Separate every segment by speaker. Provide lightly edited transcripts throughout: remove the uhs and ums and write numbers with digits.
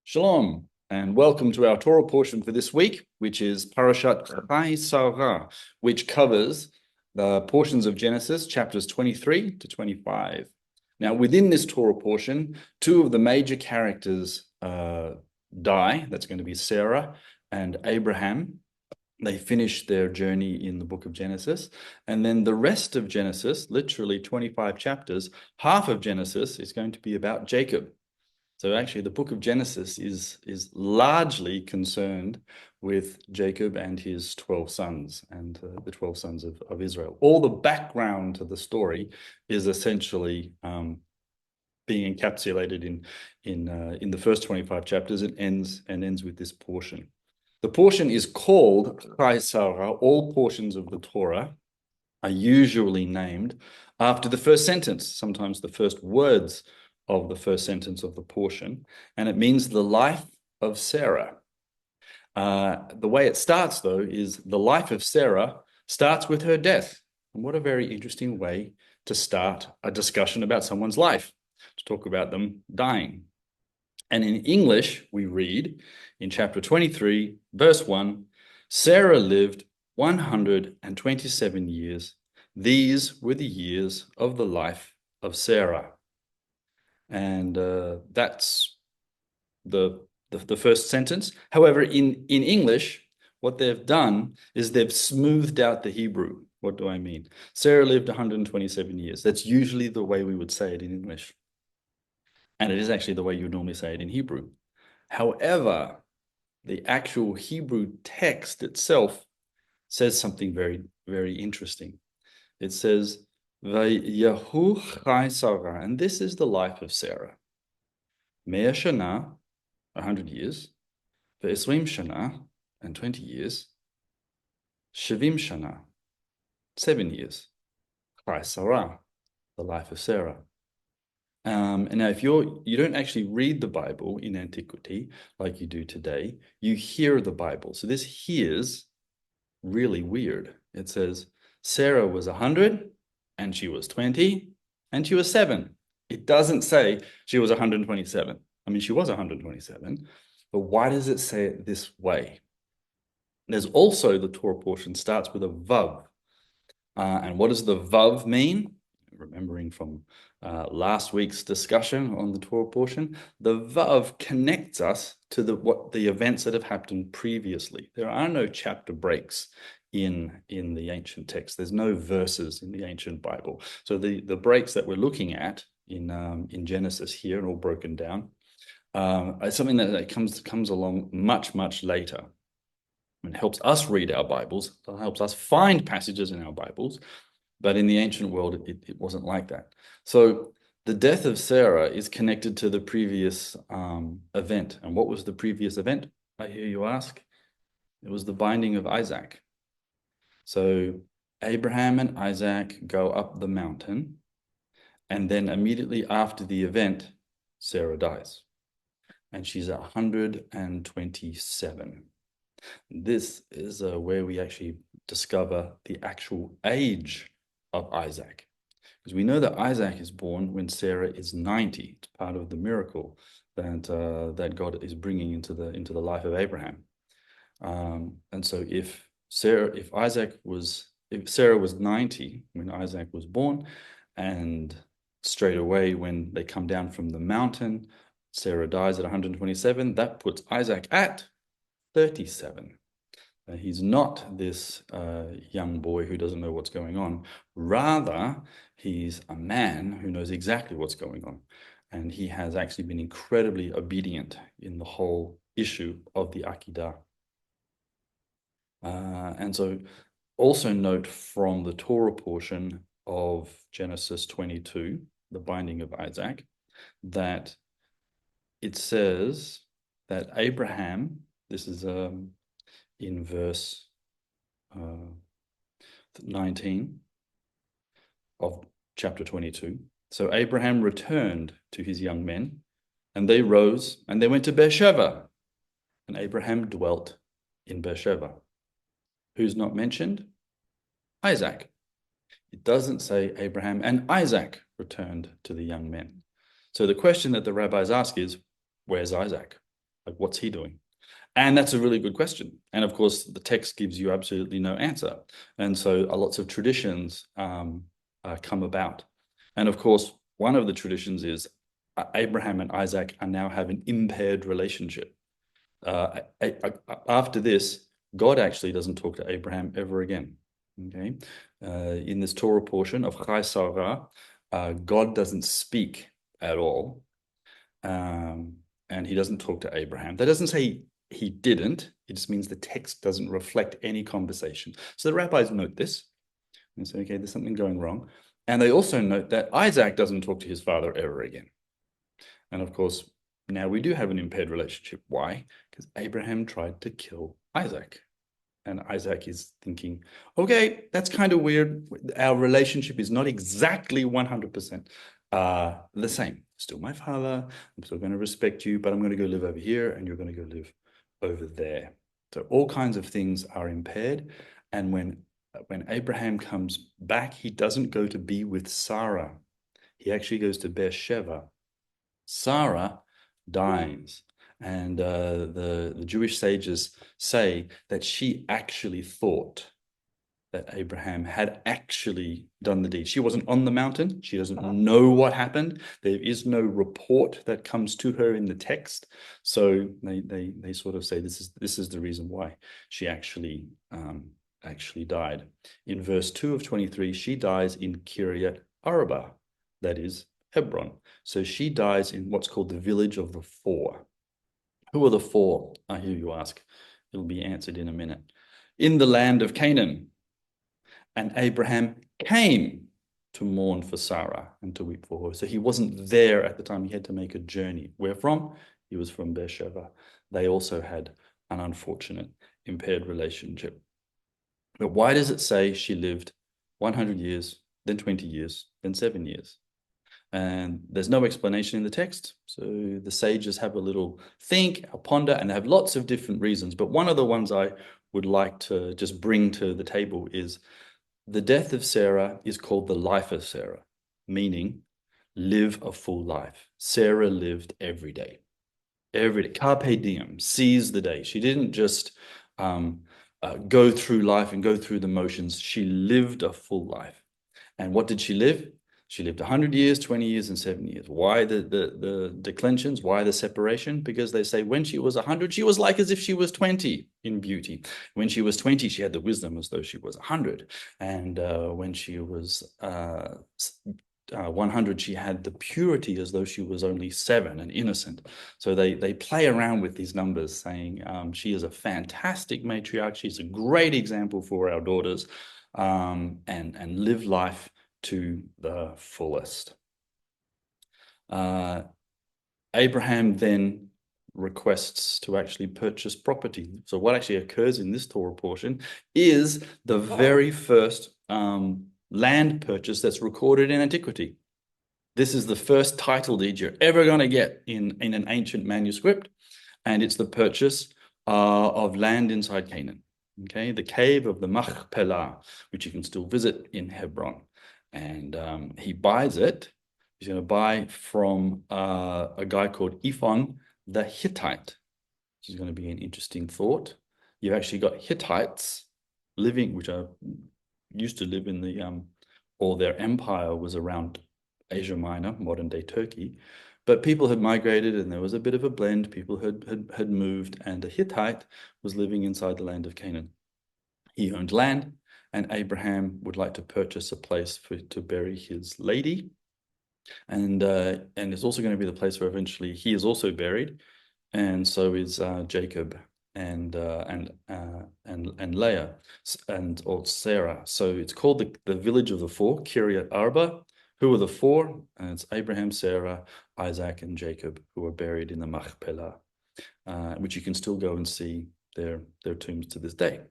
Speaker 1: Shalom, and welcome to our Torah portion for this week, which is Parashat Chayei Sara, which covers the portions of Genesis, chapters 23 to 25. Now, within this Torah portion, two of the major characters die. That's going to be Sarah and Abraham. They finish their journey in the book of Genesis. And then the rest of Genesis, literally 25 chapters, half of Genesis is going to be about Jacob. So actually, the book of Genesis is largely concerned with Jacob and his 12 sons and the 12 sons of Israel. All the background to the story is essentially being encapsulated in the first 25 chapters and ends with this portion. The portion is called Chayei Sara. All portions of the Torah are usually named after the first sentence, sometimes the first words of the first sentence of the portion, and it means the life of Sarah. The way it starts, though, is the life of Sarah starts with her death. And what a very interesting way to start a discussion about someone's life, to talk about them dying. And in English, we read in chapter 23, verse 1, Sarah lived 127 years. These were the years of the life of Sarah. And that's the first sentence. However, in English, what they've done is they've smoothed out the Hebrew. What do I mean? Sarah lived 127 years. That's usually the way we would say it in English. And it is actually the way you would normally say it in Hebrew. However, the actual Hebrew text itself says something very, very interesting. It says, Vayahu Chayei Sara, and this is the life of Sarah. Mea Shana, 100 years, Ve'esrim Shana, and 20 years, Shavim Shana, 7 years, Chayei Sara, the life of Sarah. And now, if you don't actually read the Bible in antiquity like you do today, you hear the Bible. So this here's really weird. It says Sarah was 100, and she was 20, and she was 7. It doesn't say she was 127. I mean, she was 127, but why does it say it this way? There's also the Torah portion starts with a vav. And what does the vav mean? Remembering from last week's discussion on the Torah portion, the vav connects us to the events that have happened previously. There are no chapter breaks in the ancient text. There's no verses in the ancient Bible. So the breaks that we're looking at in Genesis here, and all broken down, is something that comes along much later. It helps us read our Bibles. It helps us find passages in our Bibles. But in the ancient world, it wasn't like that. So the death of Sarah is connected to the previous event. And what was the previous event, I hear you ask? It was the binding of Isaac. So Abraham and Isaac go up the mountain, and then immediately after the event, Sarah dies. And she's 127. This is where we actually discover the actual age of Isaac. Because we know that Isaac is born when Sarah is 90. It's part of the miracle that God is bringing into the life of Abraham. And so if Sarah was 90 when Isaac was born, and straight away when they come down from the mountain, Sarah dies at 127, that puts Isaac at 37. He's not this young boy who doesn't know what's going on. Rather, he's a man who knows exactly what's going on. And he has actually been incredibly obedient in the whole issue of the Akedah. And so also note from the Torah portion of Genesis 22, the binding of Isaac, that it says that Abraham, this is in verse 19 of chapter 22. So Abraham returned to his young men, and they rose, and they went to Beersheba, and Abraham dwelt in Beersheba. Who's not mentioned? Isaac. It doesn't say Abraham and Isaac returned to the young men. So the question that the rabbis ask is, where's Isaac? Like, what's he doing? And that's a really good question. And of course, the text gives you absolutely no answer. And so lots of traditions come about. And of course, one of the traditions is Abraham and Isaac are now have an impaired relationship. After this, God actually doesn't talk to Abraham ever again. Okay, in this Torah portion of Chayei Sara, God doesn't speak at all, and he doesn't talk to Abraham. That doesn't say he didn't. It just means the text doesn't reflect any conversation. So the rabbis note this and say, okay, there's something going wrong. And they also note that Isaac doesn't talk to his father ever again. And of course, now we do have an impaired relationship. Why? Because Abraham tried to kill Isaac. And Isaac is thinking, okay, that's kind of weird. Our relationship is not exactly 100% the same. Still my father. I'm still going to respect you, but I'm going to go live over here and you're going to go live over there. So all kinds of things are impaired. And when Abraham comes back, he doesn't go to be with Sarah. He actually goes to Beersheba. Sarah dies. And the Jewish sages say that she actually thought that Abraham had actually done the deed. She wasn't on the mountain. She doesn't know what happened. There is no report that comes to her in the text. So they sort of say this is the reason why she actually died. In verse 2 of 23, she dies in Kiryat Arba, that is Hebron. So she dies in what's called the village of the four. Who are the four? I hear you ask. It'll be answered in a minute. In the land of Canaan. And Abraham came to mourn for Sarah and to weep for her. So he wasn't there at the time. He had to make a journey. Where from? He was from Beersheba. They also had an unfortunate impaired relationship. But why does it say she lived 100 years, then 20 years, then 7 years? And there's no explanation in the text. So the sages have a little think, a ponder, and they have lots of different reasons. But one of the ones I would like to just bring to the table is the death of Sarah is called the life of Sarah, meaning live a full life. Sarah lived every day. Every day. Carpe diem, seize the day. She didn't just go through life and go through the motions. She lived a full life. And what did she live? She lived 100 years, 20 years, and 7 years. Why the declensions? Why the separation? Because they say when she was 100, she was like as if she was 20 in beauty. When she was 20, she had the wisdom as though she was 100. And when she was 100, she had the purity as though she was only 7 and innocent. So they play around with these numbers, saying she is a fantastic matriarch. She's a great example for our daughters, and live life to the fullest. Abraham then requests to actually purchase property. So what actually occurs in this Torah portion is the very first land purchase that's recorded in antiquity. This is the first title deed you're ever going to get in an ancient manuscript, and it's the purchase of land inside Canaan. Okay, the cave of the Machpelah, which you can still visit in Hebron. And he buys it. He's going to buy from a guy called Ephon the Hittite, which is going to be an interesting thought. You've actually got Hittites living, which are used to live in the, or their empire was around Asia Minor, modern day Turkey. But people had migrated and there was a bit of a blend. People had moved, and a Hittite was living inside the land of Canaan. He owned land, and Abraham would like to purchase a place to bury his lady. And it's also going to be the place where eventually he is also buried, and so is Jacob and Leah or Sarah. So it's called the village of the four, Kiryat Arba. Who are the four? And it's Abraham, Sarah, Isaac, and Jacob, who are buried in the Machpelah, which you can still go and see their tombs to this day.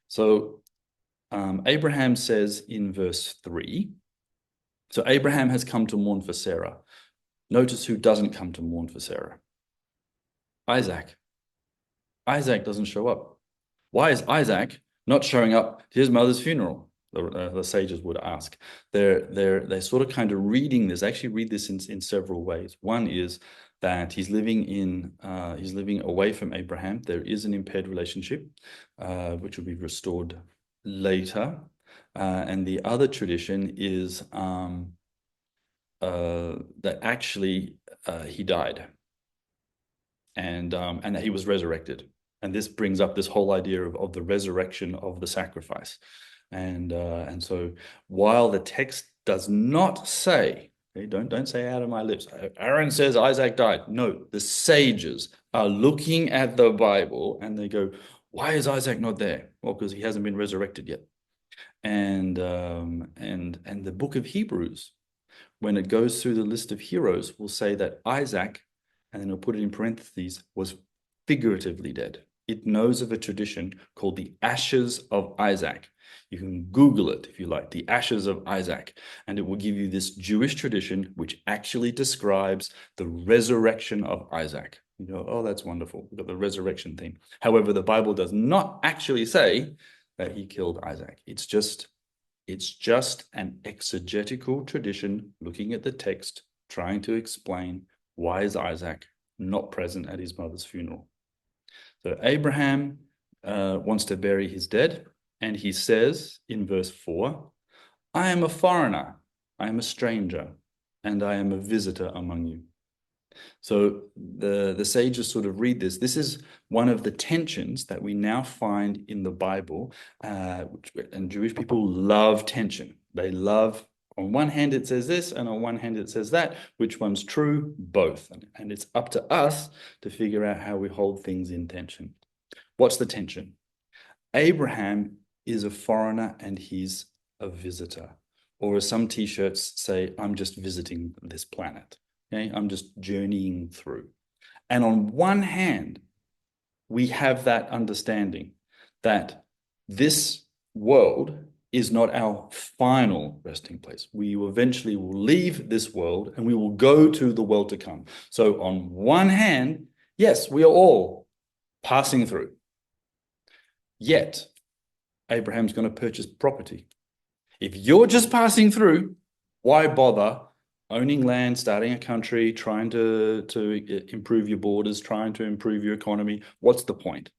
Speaker 1: So Abraham says in verse 3, so Abraham has come to mourn for Sarah. Notice who doesn't come to mourn for Sarah. Isaac. Isaac doesn't show up. Why is Isaac not showing up to his mother's funeral? the sages would ask. They're sort of kind of reading this. I actually read this in several ways. One is that he's living away from Abraham. There is an impaired relationship, which will be restored later. And the other tradition is that actually he died and that he was resurrected. And this brings up this whole idea of the resurrection of the sacrifice. And so while the text does not say, okay, don't say out of my lips, Aaron says Isaac died. No, the sages are looking at the Bible and they go, why is Isaac not there? Well, because he hasn't been resurrected yet. And the book of Hebrews, when it goes through the list of heroes, will say that Isaac, and then it'll put it in parentheses, was figuratively dead. It knows of a tradition called the Ashes of Isaac. You can Google it if you like, the Ashes of Isaac, and it will give you this Jewish tradition which actually describes the resurrection of Isaac. You go, oh, that's wonderful. We've got the resurrection thing. However, the Bible does not actually say that he killed Isaac. It's just an exegetical tradition looking at the text, trying to explain why is Isaac not present at his mother's funeral. So Abraham wants to bury his dead, and he says in verse 4, I am a foreigner, I am a stranger, and I am a visitor among you. So the sages sort of read this. This is one of the tensions that we now find in the Bible, and Jewish people love tension. They love, on one hand it says this, and on one hand it says that. Which one's true? Both. And it's up to us to figure out how we hold things in tension. What's the tension? Abraham is a foreigner and he's a visitor. Or as some t-shirts say, I'm just visiting this planet. Okay, I'm just journeying through. And on one hand, we have that understanding that this world is not our final resting place. We eventually will leave this world and we will go to the world to come. So on one hand, yes, we are all passing through. Yet, Abraham's going to purchase property. If you're just passing through, why bother owning land, starting a country, trying to improve your borders, trying to improve your economy? What's the point?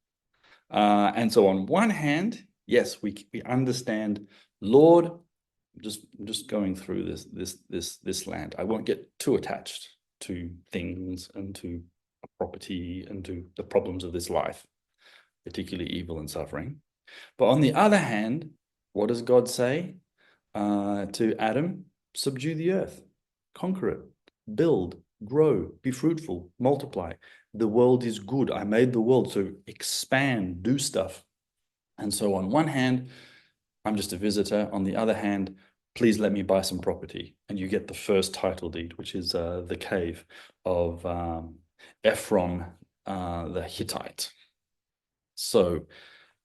Speaker 1: And so on one hand, yes, we understand, Lord, I'm just going through this land. I won't get too attached to things and to property and to the problems of this life, particularly evil and suffering. But on the other hand, what does God say to Adam? Subdue the earth. Conquer it, build, grow, be fruitful, multiply. The world is good. I made the world, so expand, do stuff. And so on one hand, I'm just a visitor. On the other hand, please let me buy some property. And you get the first title deed, which is the cave of Ephron the Hittite. So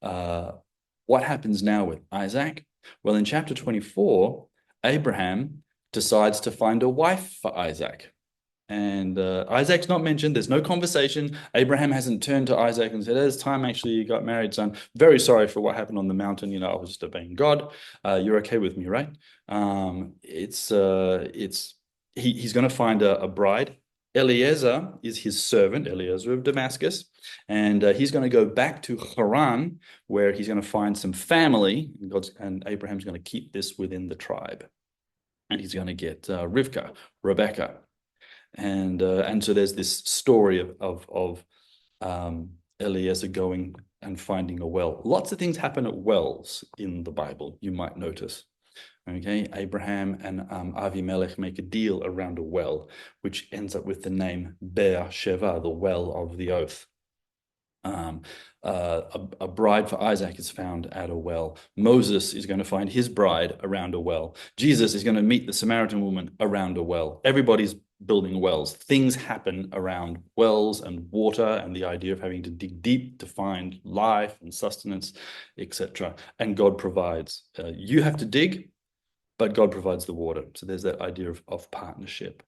Speaker 1: what happens now with Isaac? Well, in chapter 24, Abraham decides to find a wife for Isaac. And Isaac's not mentioned. There's no conversation. Abraham hasn't turned to Isaac and said, it's time actually you got married, son. Very sorry for what happened on the mountain. You know, I was just obeying God. You're okay with me, right? He's going to find a bride. Eliezer is his servant, Eliezer of Damascus. And he's going to go back to Haran, where he's going to find some family. And Abraham's going to keep this within the tribe. And he's going to get Rebecca. And so there's this story of Eliezer going and finding a well. Lots of things happen at wells in the Bible, you might notice. Okay, Abraham and Avimelech make a deal around a well, which ends up with the name Be'er Sheva, the well of the oath. A bride for Isaac is found at a well. Moses is going to find his bride around a well. Jesus is going to meet the Samaritan woman around a well. Everybody's building wells. Things happen around wells and water and the idea of having to dig deep to find life and sustenance, etc. And God provides. You have to dig, but God provides the water. So there's that idea of partnership.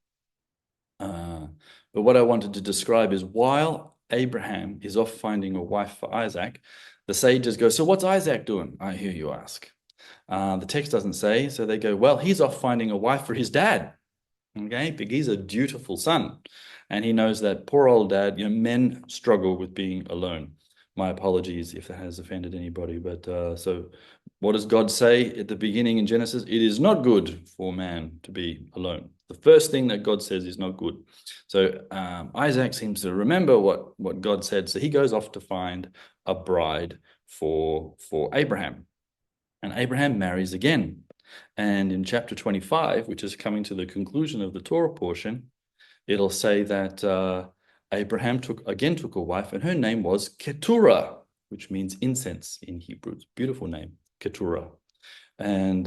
Speaker 1: But what I wanted to describe is while Abraham is off finding a wife for Isaac, the sages go, so what's Isaac doing? I hear you ask. The text doesn't say, so they go, well, he's off finding a wife for his dad. Okay, because he's a dutiful son. And he knows that poor old dad, men struggle with being alone. My apologies if that has offended anybody. But so what does God say at the beginning in Genesis? It is not good for man to be alone. The first thing that God says is not good. So Isaac seems to remember what God said. So he goes off to find a bride for Abraham. And Abraham marries again. And in chapter 25, which is coming to the conclusion of the Torah portion, it'll say that Abraham took a wife, and her name was Keturah, which means incense in Hebrew. It's a beautiful name, Keturah. And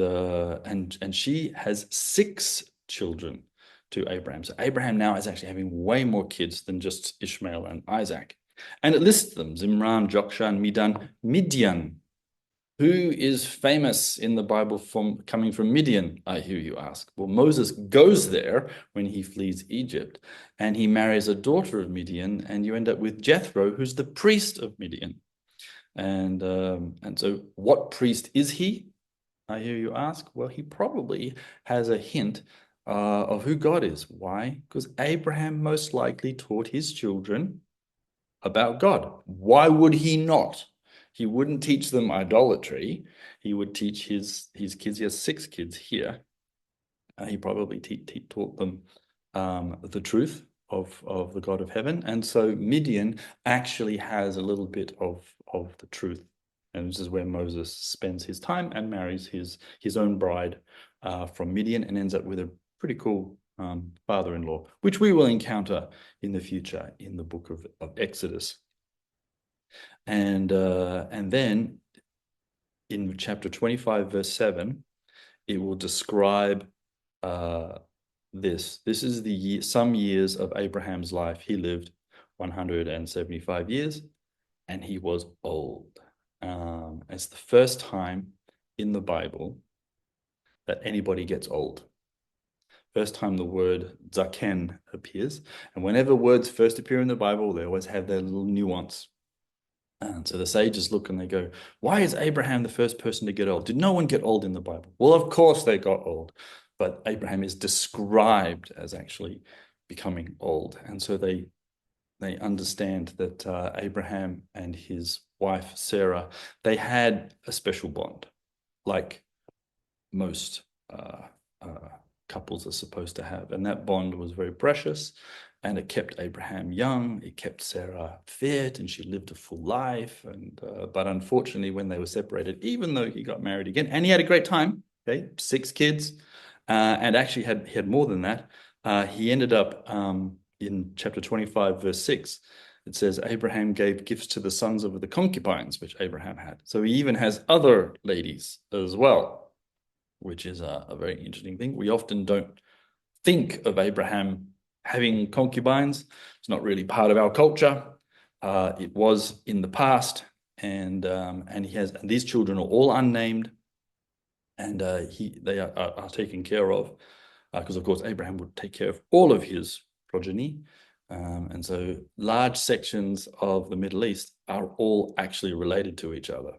Speaker 1: she has 6 children to Abraham. So Abraham now is actually having way more kids than just Ishmael and Isaac. And it lists them: Zimran, Jokshan, Midan, Midian. Who is famous in the Bible from coming from Midian, I hear you ask? Well, Moses goes there when he flees Egypt, and he marries a daughter of Midian, and you end up with Jethro, who's the priest of Midian. And so what priest is he, I hear you ask? Well, he probably has a hint of who God is. Why? Because Abraham most likely taught his children about God. Why would he not? He wouldn't teach them idolatry. He would teach his kids. He has 6 kids here. He probably taught them the truth of the God of heaven. And so Midian actually has a little bit of the truth. And this is where Moses spends his time and marries his own bride from Midian, and ends up with a pretty cool father-in-law, which we will encounter in the future in the book of Exodus. And then in chapter 25, verse 7, it will describe this. This is some years of Abraham's life. He lived 175 years, and he was old. It's the first time in the Bible that anybody gets old. First time the word zaken appears. And whenever words first appear in the Bible, they always have their little nuance. And so the sages look and they go, why is Abraham the first person to get old? Did no one get old in the Bible? Well, of course they got old, but Abraham is described as actually becoming old. And so they understand that Abraham and his wife, Sarah, they had a special bond, like most couples are supposed to have. And that bond was very precious. And it kept Abraham young. It kept Sarah fit, and she lived a full life. And but unfortunately, when they were separated, even though he got married again, and he had a great time, okay, 6 kids, and actually he had more than that. He ended up in chapter 25, verse 6. It says Abraham gave gifts to the sons of the concubines which Abraham had. So he even has other ladies as well, which is a very interesting thing. We often don't think of Abraham having concubines. It's not really part of our culture. It was in the past, and these children are all unnamed, and they are taken care of because of course Abraham would take care of all of his progeny, and so large sections of the Middle East are all actually related to each other.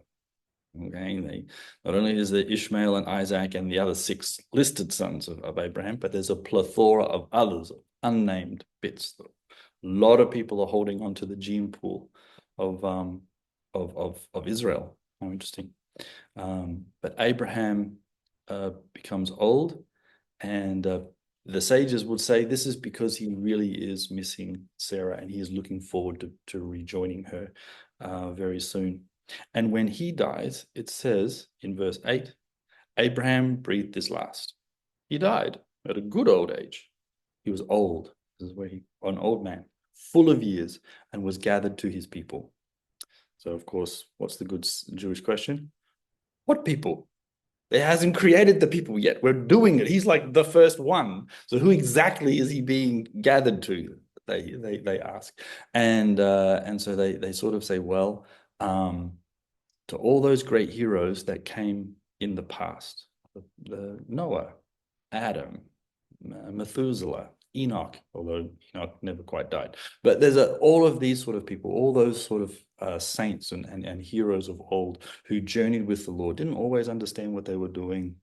Speaker 1: Okay, not only is there Ishmael and Isaac and the other 6 listed sons of Abraham, but there's a plethora of others, unnamed bits. A lot of people are holding on to the gene pool of Israel. How interesting. But Abraham becomes old, and the sages would say this is because he really is missing Sarah, and he is looking forward to rejoining her very soon. And when he dies, it says in verse 8, Abraham breathed his last. He died at a good old age. He was old. This is where an old man, full of years, and was gathered to his people. So, of course, what's the good Jewish question? What people? He hasn't created the people yet. We're doing it. He's like the first one. So who exactly is he being gathered to? They ask. And so they sort of say, well, to all those great heroes that came in the past, the Noah, Adam, Methuselah, Enoch, although Enoch never quite died. But there's all of these sort of people, all those sort of saints and heroes of old who journeyed with the Lord, didn't always understand what they were doing.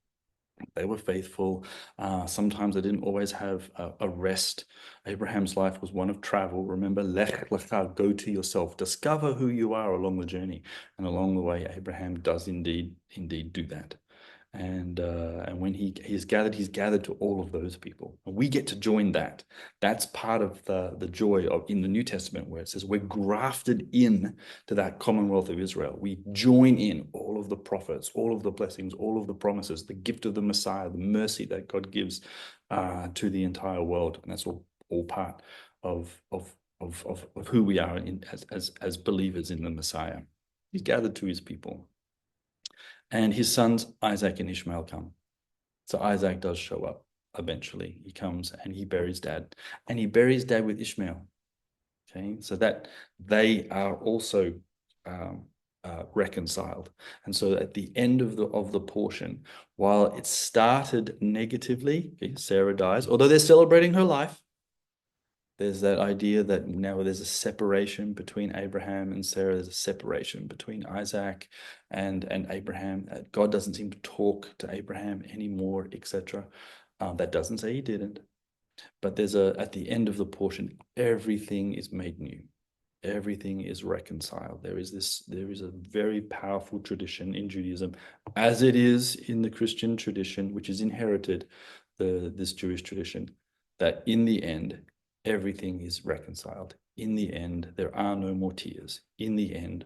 Speaker 1: They were faithful. Sometimes they didn't always have a rest. Abraham's life was one of travel. Remember, lech lecha, go to yourself. Discover who you are along the journey. And along the way, Abraham does indeed do that. And when he's gathered to all of those people. And we get to join that. That's part of the joy of in the New Testament, where it says we're grafted in to that commonwealth of Israel. We join in all of the prophets, all of the blessings, all of the promises, the gift of the Messiah, the mercy that God gives to the entire world. And that's all part of who we are as believers in the Messiah. He's gathered to his people. And his sons, Isaac and Ishmael, come. So Isaac does show up eventually. He comes and he buries dad. And he buries dad with Ishmael. Okay, so that they are also reconciled. And so at the end of the portion, while it started negatively, okay, Sarah dies, although they're celebrating her life, there's that idea that now there's a separation between Abraham and Sarah. There's a separation between Isaac and Abraham. God doesn't seem to talk to Abraham anymore, etc. That doesn't say he didn't. But there's at the end of the portion, everything is made new. Everything is reconciled. There is a very powerful tradition in Judaism, as it is in the Christian tradition, which is inherited, this Jewish tradition, that in the end, everything is reconciled. In the end, there are no more tears. In the end,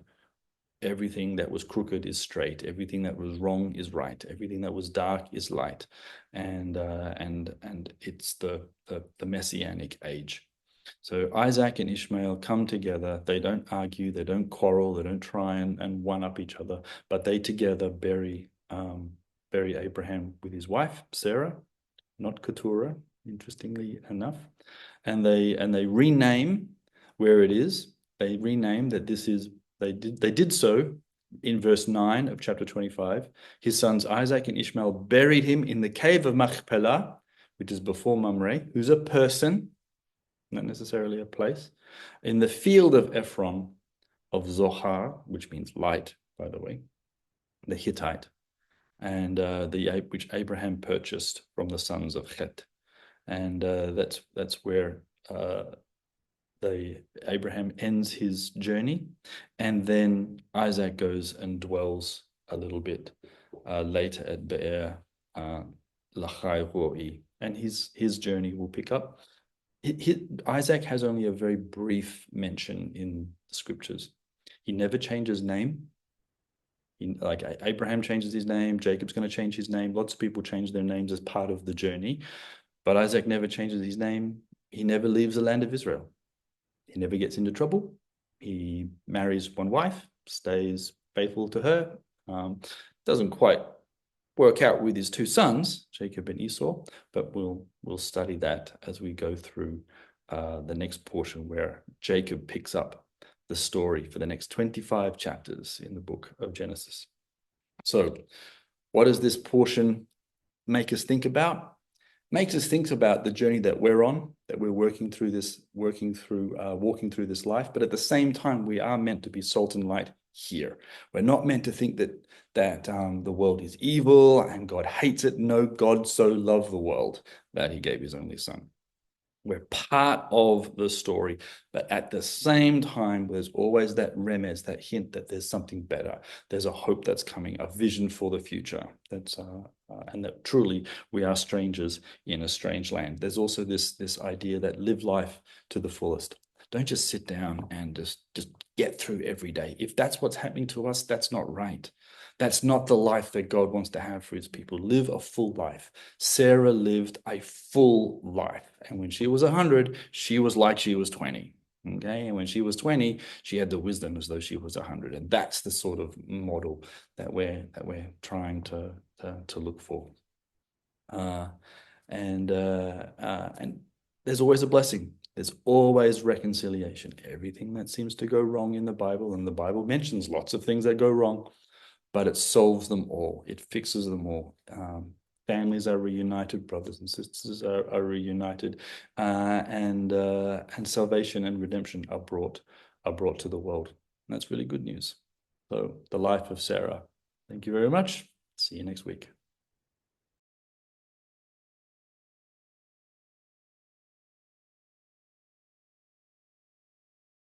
Speaker 1: everything that was crooked is straight. Everything that was wrong is right. Everything that was dark is light. And it's the messianic age. So Isaac and Ishmael come together. They don't argue. They don't quarrel. They don't try and one up each other. But they together bury Abraham with his wife Sarah, not Keturah, interestingly enough. And they rename where it is. They rename that this is, they did so in verse 9 of chapter 25. His sons Isaac and Ishmael buried him in the cave of Machpelah, which is before Mamre, who's a person, not necessarily a place, in the field of Ephron of Zohar, which means light, by the way, the Hittite, and which Abraham purchased from the sons of Chet. And that's where Abraham ends his journey, and then Isaac goes and dwells a little bit later at Be'er Lachai Roi, and his journey will pick up. Isaac has only a very brief mention in the scriptures. He never changes name. Like Abraham changes his name, Jacob's going to change his name. Lots of people change their names as part of the journey. But Isaac never changes his name. He never leaves the land of Israel. He never gets into trouble. He marries one wife, stays faithful to her. Doesn't quite work out with his two sons, Jacob and Esau, but we'll study that as we go through the next portion where Jacob picks up the story for the next 25 chapters in the book of Genesis. So what does this portion make us think about? Makes us think about the journey that we're on, that we're walking through this life. But at the same time, we are meant to be salt and light here. We're not meant to think that the world is evil and God hates it. No, God so loved the world that he gave his only son. We're part of the story, but at the same time, there's always that remez, that hint that there's something better. There's a hope that's coming, a vision for the future. And that truly we are strangers in a strange land. There's also this idea that live life to the fullest. Don't just sit down and just get through every day. If that's what's happening to us, that's not right. That's not the life that God wants to have for his people. Live a full life. Sarah lived a full life. And when she was 100, she was like she was 20. Okay. And when she was 20, she had the wisdom as though she was 100. And that's the sort of model that we're trying to look for. And there's always a blessing. There's always reconciliation. Everything that seems to go wrong in the Bible, and the Bible mentions lots of things that go wrong, but it solves them all. It fixes them all. families are reunited, brothers and sisters are reunited, and salvation and redemption are brought to the world. And that's really good news. So the life of Sarah. Thank you very much. See you next week.